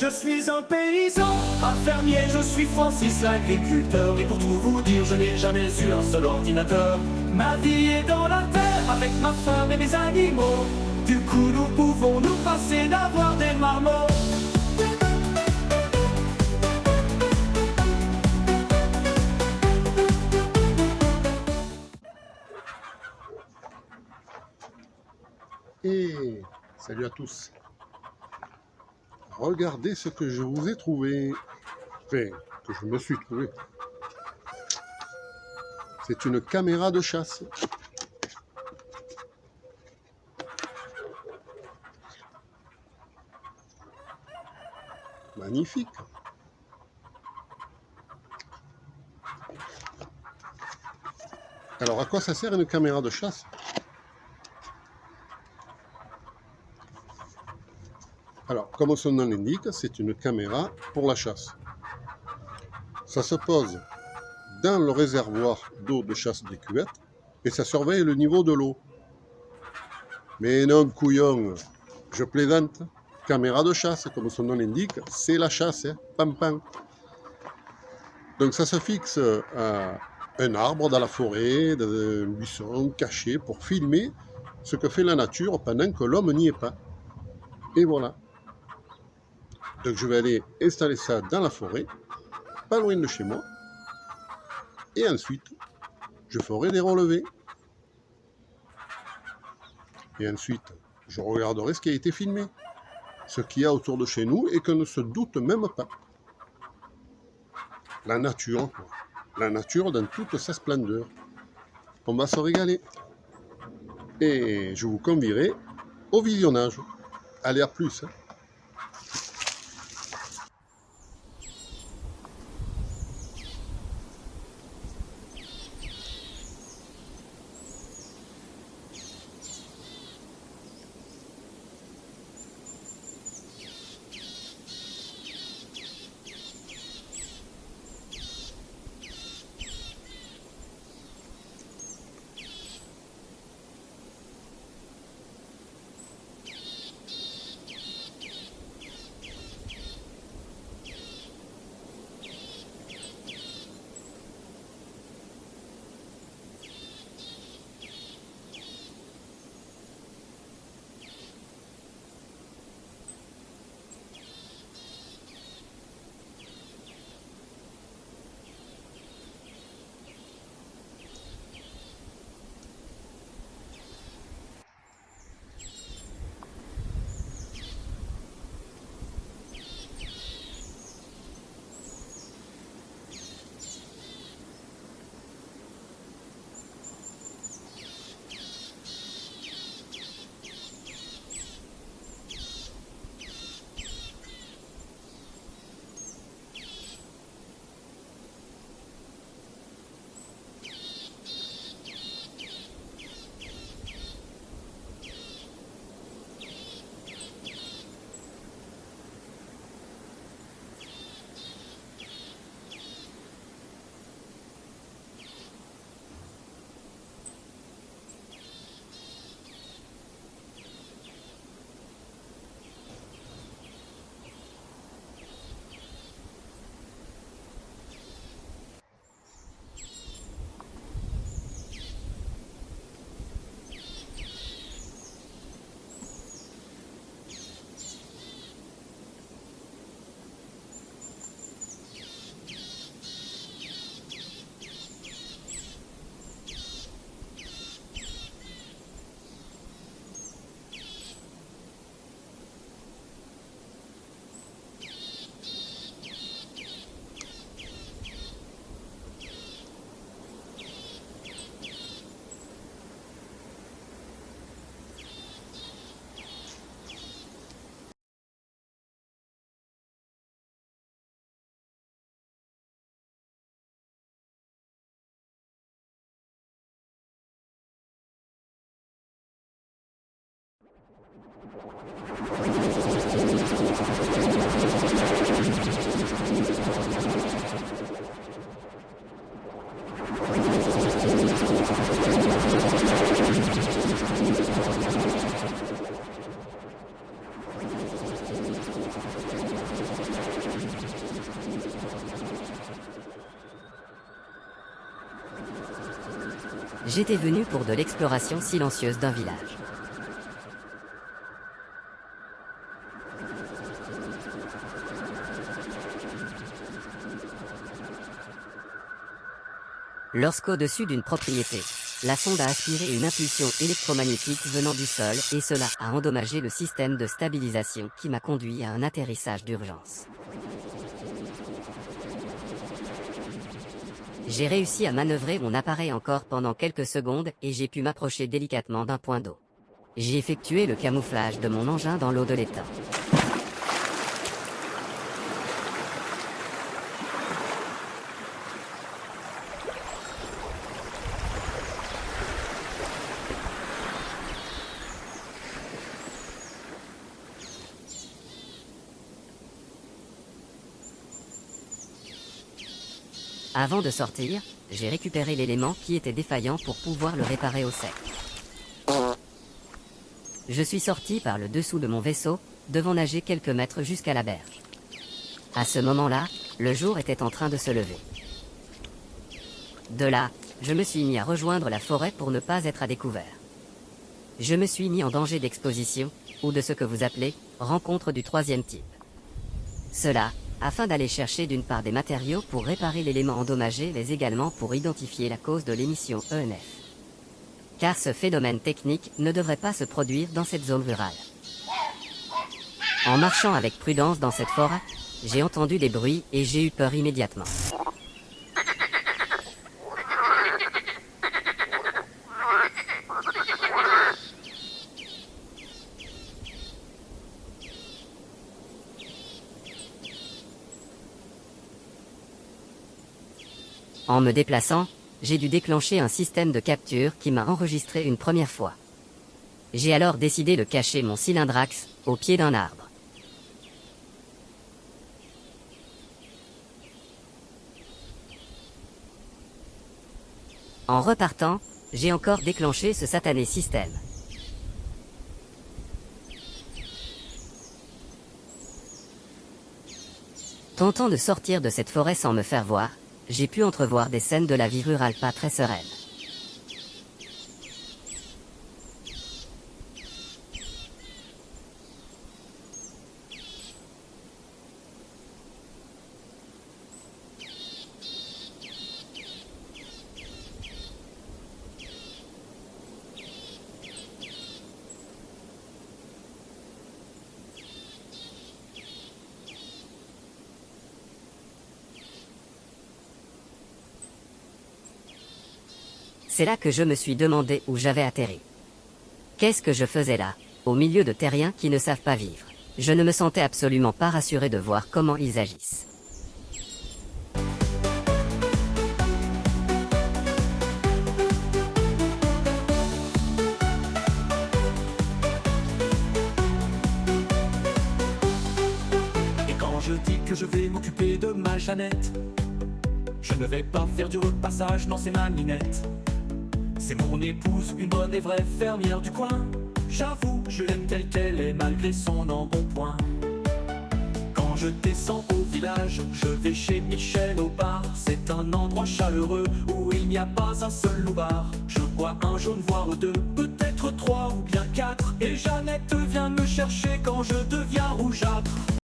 je suis un paysan, un fermier, je suis Francis l'agriculteur. Et pour tout vous dire, je n'ai jamais eu un seul ordinateur. Ma vie est dans la terre, avec ma femme et mes animaux. Du coup nous pouvons nous passer d'avoir des marmots. Et salut à tous. Regardez ce que je vous ai trouvé. Enfin, que je me suis trouvé. C'est une caméra de chasse. Magnifique. Alors, à quoi ça sert une caméra de chasse? Alors, comme son nom l'indique, c'est une caméra pour la chasse. Ça se pose dans le réservoir d'eau de chasse des cuvettes et ça surveille le niveau de l'eau. Mais non, couillon, je plaisante. Caméra de chasse, comme son nom l'indique, c'est la chasse, hein, pam pam. Donc ça se fixe à un arbre dans la forêt, dans un buisson caché pour filmer ce que fait la nature pendant que l'homme n'y est pas. Et voilà. Donc je vais aller installer ça dans la forêt, pas loin de chez moi. Et ensuite, je ferai des relevés. Et ensuite, je regarderai ce qui a été filmé. Ce qu'il y a autour de chez nous et qu'on ne se doute même pas. La nature, quoi. La nature dans toute sa splendeur. On va se régaler. Et je vous convierai au visionnage. Allez, à plus. J'étais venu pour de l'exploration silencieuse d'un village. Lorsqu'au-dessus d'une propriété, la sonde a aspiré une impulsion électromagnétique venant du sol et cela a endommagé le système de stabilisation qui m'a conduit à un atterrissage d'urgence. J'ai réussi à manœuvrer mon appareil encore pendant quelques secondes et j'ai pu m'approcher délicatement d'un point d'eau. J'ai effectué le camouflage de mon engin dans l'eau de l'étang. Avant de sortir, j'ai récupéré l'élément qui était défaillant pour pouvoir le réparer au sec. Je suis sorti par le dessous de mon vaisseau, devant nager quelques mètres jusqu'à la berge. À ce moment-là, le jour était en train de se lever. De là, je me suis mis à rejoindre la forêt pour ne pas être à découvert. Je me suis mis en danger d'exposition, ou de ce que vous appelez « rencontre du troisième type ». Cela, afin d'aller chercher d'une part des matériaux pour réparer l'élément endommagé mais également pour identifier la cause de l'émission ENF. Car ce phénomène technique ne devrait pas se produire dans cette zone rurale. En marchant avec prudence dans cette forêt, j'ai entendu des bruits et j'ai eu peur immédiatement. En me déplaçant, j'ai dû déclencher un système de capture qui m'a enregistré une première fois. J'ai alors décidé de cacher mon cylindre-axe au pied d'un arbre. En repartant, j'ai encore déclenché ce satané système. Tentant de sortir de cette forêt sans me faire voir, j'ai pu entrevoir des scènes de la vie rurale pas très sereines. C'est là que je me suis demandé où j'avais atterri. Qu'est-ce que je faisais là, au milieu de terriens qui ne savent pas vivre? Je ne me sentais absolument pas rassuré de voir comment ils agissent. Et quand je dis que je vais m'occuper de ma Jeannette, je ne vais pas faire du repassage, non c'est ma minette. C'est mon épouse, une bonne et vraie fermière du coin. J'avoue, je l'aime telle qu'elle est malgré son embonpoint. Quand je descends au village, je vais chez Michel au bar. C'est un endroit chaleureux où il n'y a pas un seul loupard. Je bois un jaune voire deux, peut-être trois ou bien quatre. Et Jeannette vient me chercher quand je